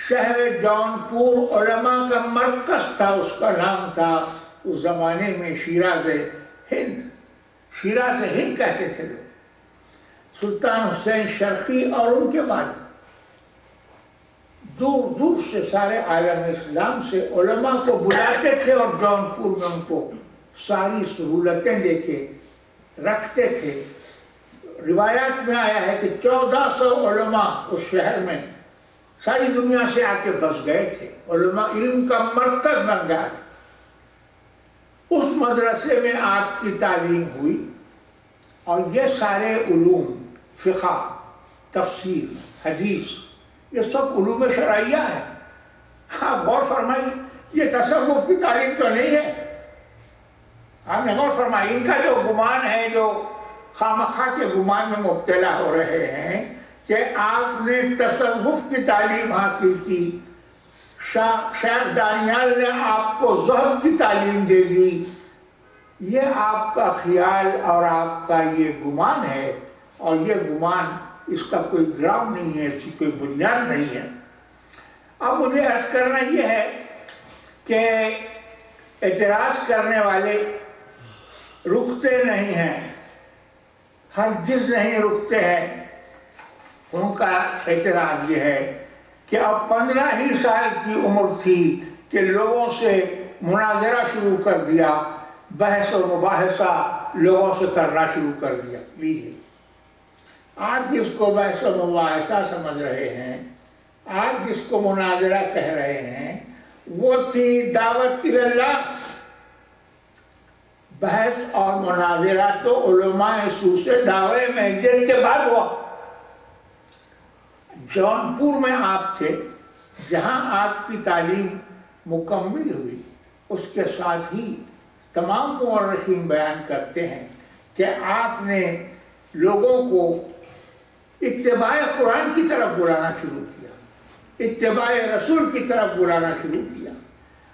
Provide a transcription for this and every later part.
شہر جونپور علماء کا مرکز تھا، اس کا نام تھا اس زمانے میں شیراز ہند، شیراز ہند کہتے تھے لوگ۔ سلطان حسین شرقی اور ان کے بعد دور دور سے سارے عالم اسلام سے علماء کو بلاتے تھے اور جونپور میں ان کو ساری سہولتیں دے کے رکھتے تھے۔ روایات میں آیا ہے کہ 1400 علماء اس شہر میں ساری دنیا سے آ کے بس گئے تھے، علماء علم کا مرکز بن گیا تھا۔ اس مدرسے میں آپ کی تعلیم ہوئی اور یہ سارے علوم، فقہ، تفسیر، حدیث، یہ سب علوم شرعیہ ہیں۔ ہاں غور فرمائیے، یہ تصوف کی تعلیم تو نہیں ہے۔ آپ نے غور فرمائی، ان کا جو گمان ہے، جو خامخواہ کے گمان میں مبتلا ہو رہے ہیں کہ آپ نے تصوف کی تعلیم حاصل کی، شیخ دانیال نے آپ کو زہد کی تعلیم دے دی، یہ آپ کا خیال اور آپ کا یہ گمان ہے، اور یہ گمان اس کا کوئی گراؤنڈ نہیں ہے، اس کی کوئی بنیاد نہیں ہے۔ اب مجھے عرض کرنا یہ ہے کہ اعتراض کرنے والے رکتے نہیں ہیں، ہرگز نہیں رکتے ہیں۔ ان کا اعتراض یہ ہے کہ اب 15 ہی سال کی عمر تھی کہ لوگوں سے مناظرہ شروع کر دیا، بحث و مباحثہ لوگوں سے کرنا شروع کر دیا۔ لیجیے، آپ جس کو بحث و مباحثہ سمجھ رہے ہیں، آپ جس کو مناظرہ کہہ رہے ہیں، وہ تھی دعوت اللہ۔ بحث اور مناظرہ تو علماء سو سے دعوے محجر کے بعد ہوا۔ جونپور میں آپ تھے، جہاں آپ کی تعلیم مکمل ہوئی، اس کے ساتھ ہی تمام مورخین بیان کرتے ہیں کہ آپ نے لوگوں کو اتباع قرآن کی طرف بلانا شروع کیا، اتباع رسول کی طرف بلانا شروع کیا۔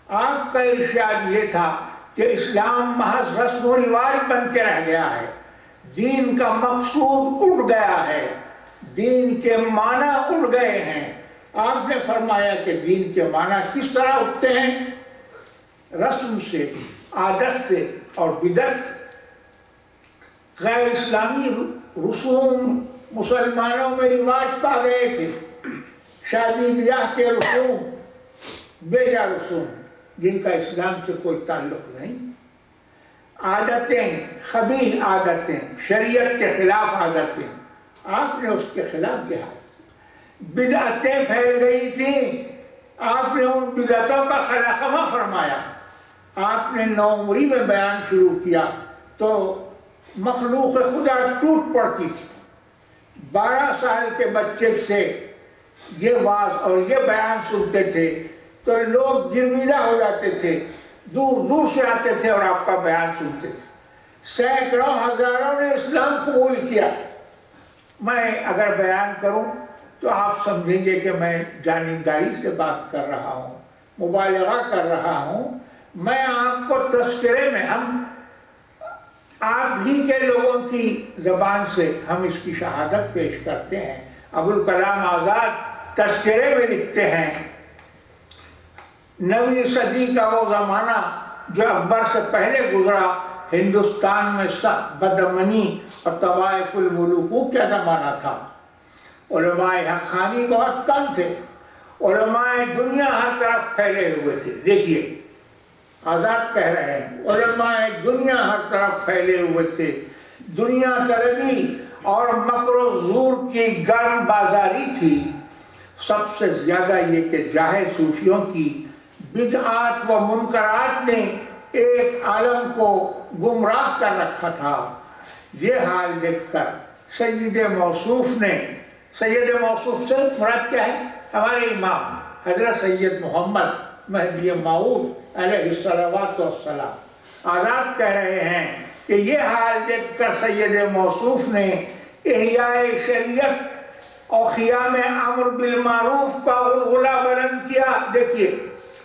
آپ کا ارشاد یہ تھا کہ اسلام محض رسم و رواج بن کے رہ گیا ہے، دین کا مقصود اٹھ گیا ہے، دین کے معنی اٹھ گئے ہیں۔ آپ نے فرمایا کہ دین کے معنی کس طرح اٹھتے ہیں؟ رسم سے، عادت سے اور بدعت سے۔ غیر اسلامی رسوم مسلمانوں میں رواج پا گئے تھے، شادی بیاہ کے رسوم، بیجا رسوم جن کا اسلام سے کوئی تعلق نہیں، عادتیں، خبیث عادتیں، شریعت کے خلاف عادتیں، آپ نے اس کے خلاف جہاد۔ بدعتیں پھیل گئی تھیں، آپ نے ان بدعتوں کا خاتمہ فرمایا۔ آپ نے نومری میں بیان شروع کیا تو مخلوق خدا ٹوٹ پڑتی تھی۔ 12 سال کے بچے سے یہ واز اور یہ بیان سنتے تھے تو لوگ گرویدہ ہو جاتے تھے، دور دور سے آتے تھے اور آپ کا بیان سنتے تھے۔ سینکڑوں ہزاروں نے اسلام قبول کیا۔ میں اگر بیان کروں تو آپ سمجھیں گے کہ میں جانبداری سے بات کر رہا ہوں، مبالغہ کر رہا ہوں۔ میں آپ کو تذکرے میں، ہم آپ ہی کے لوگوں کی زبان سے ہم اس کی شہادت پیش کرتے ہیں۔ ابوالکلام آزاد تذکرے میں لکھتے ہیں، 9ویں صدی کا وہ زمانہ جو اکبر سے پہلے گزرا، ہندوستان میں سخت بدامنی اور طوائف الملوک کا زمانہ تھا۔ علماء حقانی بہت کم تھے، علماء دنیا ہر طرف پھیلے ہوئے تھے۔ دیکھیے، آزاد کہہ رہے ہیں علماء دنیا ہر طرف پھیلے ہوئے تھے۔ دنیا طلبی اور مکر و زور کی گرم بازاری تھی۔ سب سے زیادہ یہ کہ جاہل صوفیوں کی بدعات و منکرات نے ایک عالم کو گمراہ کر رکھا تھا۔ یہ حال دیکھ کر سید موصوف نے، سید موصوف سے مراد کیا ہے؟ ہمارے امام حضرت سید محمد مہدی موعود علیہ الصلوات والسلام آزاد کہہ رہے ہیں کہ یہ حال دیکھ کر سید موصوف نے احیاء شریعت اور قیام امر بالمعروف کا غلغلہ بلند کیا۔ دیکھیے،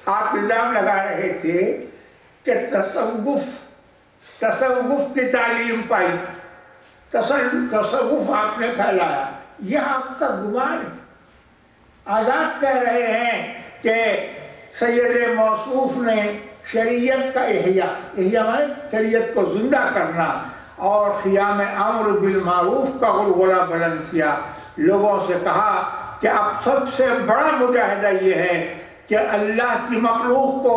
آپ الزام لگا رہے تھے کہ تصوف کی تعلیم پائی، تصوف آپ نے پھیلایا، یہ آپ کا گمان ہے۔ آزاد کہہ رہے ہیں کہ سید موصوف نے شریعت کا احیاء مانے شریعت کو زندہ کرنا اور قیام امر بالمعروف کا غلغلہ بلند کیا، لوگوں سے کہا کہ اب سب سے بڑا مجاہدہ یہ ہے کہ اللہ کی مخلوق کو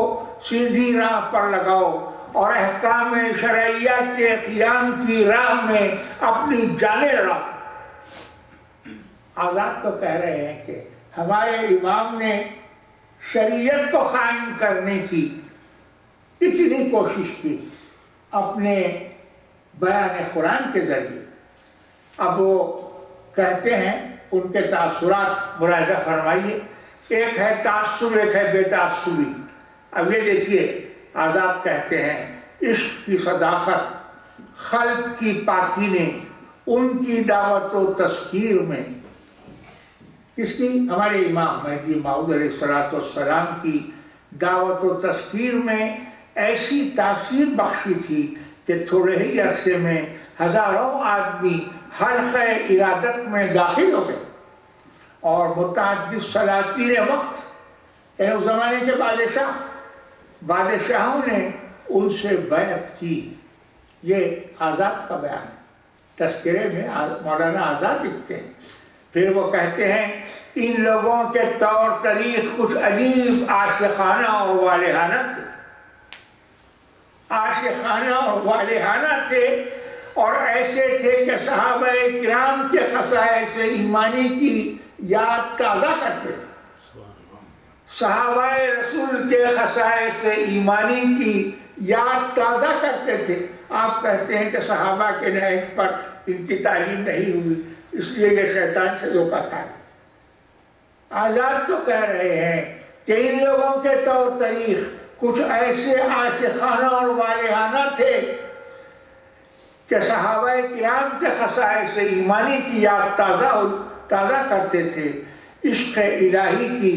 سیدھی راہ پر لگاؤ اور احکام شرعیہ کے قیام کی راہ میں اپنی جانیں لڑاؤ۔ آزاد تو کہہ رہے ہیں کہ ہمارے امام نے شریعت کو قائم کرنے کی اتنی کوشش کی اپنے بیان قرآن کے ذریعے۔ اب وہ کہتے ہیں، ان کے تاثرات ملاحظہ فرمائیے، ایک ہے تعصب، ایک ہے بے تعصبی۔ اب یہ دیکھیے، آزاد کہتے ہیں عشق کی صداقت، خلق کی پاکی نے ان کی دعوت و تذکیر میں، کس کی؟ ہمارے امام مہدی موعود علیہ السلام کی دعوت و تذکیر میں ایسی تاثیر بخشی تھی کہ تھوڑے ہی عرصے میں ہزاروں آدمی حلقہ ارادت میں داخل ہو گئے اور متعدد سلاطین وقت، یعنی اس زمانے کے بادشاہوں نے ان سے بیعت کی۔ یہ آزاد کا بیان تذکرے میں مولانا آزاد لکھتے ہیں۔ پھر وہ کہتے ہیں ان لوگوں کے طور طریق کچھ عجیب عاشقانہ اور والہانہ تھے، عاشقانہ اور والہانہ تھے، اور ایسے تھے کہ صحابہ کرام کے خصائص ایمانی کی یاد تازہ کرتے تھے، صحابہ رسول کے خصائص ایمانی کی یاد تازہ کرتے تھے۔ آپ کہتے ہیں کہ صحابہ کے نہج پر ان کی تعلیم نہیں ہوئی، اس لیے یہ شیطان سے دھوکہ کھا۔ آزاد تو کہہ رہے ہیں کہ ان لوگوں کے طور طریق کچھ ایسے عاشقانہ اور والہانہ تھے کہ صحابہ کرام کے خصائص ایمانی کی یاد تازہ کرتے تھے۔ عشق الہی کی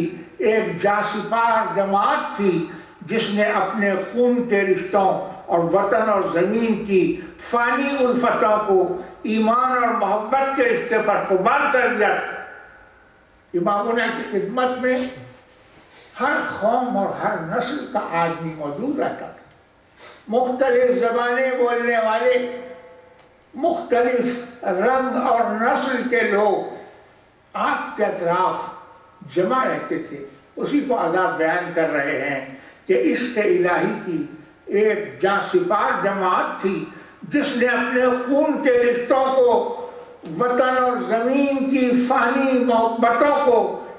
ایک جاسپار جماعت تھی جس نے اپنے خون کے رشتوں اور وطن اور زمین کی فانی الفتوں کو ایمان اور محبت کے رشتے پر قربان کر دیا تھا۔ امامنا کی خدمت میں ہر قوم اور ہر نسل کا آدمی موجود رہتا تھا، مختلف زبانیں بولنے والے، مختلف رنگ اور نسل کے لوگ آپ کے اطراف جمع رہتے تھے۔ اسی کو آزاد بیان کر رہے ہیں کہ عشق الہی کی ایک جاسپار جماعت تھی جس نے اپنے خون کے رشتوں کو، وطن اور زمین کی فانی محبتوں کو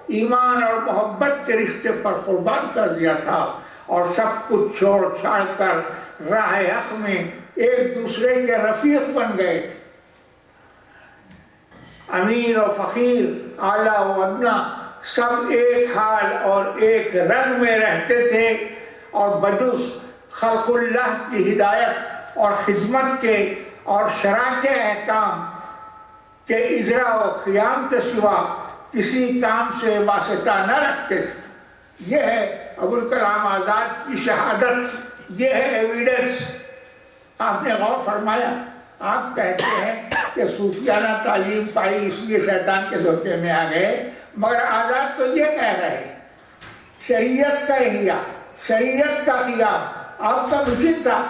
ایمان اور محبت کے رشتے پر قربان کر دیا تھا، اور سب کچھ چھوڑ چھاڑ کر راہ حق میں ایک دوسرے کے رفیق بن گئے تھے۔ امیر و فقیر، اعلیٰ و ادنا، سب ایک حال اور ایک رنگ میں رہتے تھے، اور بجز خلق اللہ کی ہدایت اور خدمت کے اور شرع کے احکام کے اجرا و قیام کے سوا کسی کام سے واسطہ نہ رکھتے تھے۔ یہ ہے ابوالکلام آزاد کی شہادت، یہ ہے ایویڈنس۔ آپ نے غور فرمایا، آپ کہتے ہیں کہ صوفیانہ تعلیم پائی اس لیے شیطان کے دھوکے میں آ گئے، مگر آزاد تو یہ کہہ رہے ہیں شریعت کا احیاء، شریعت کا قیام آپ کا مشن تھا۔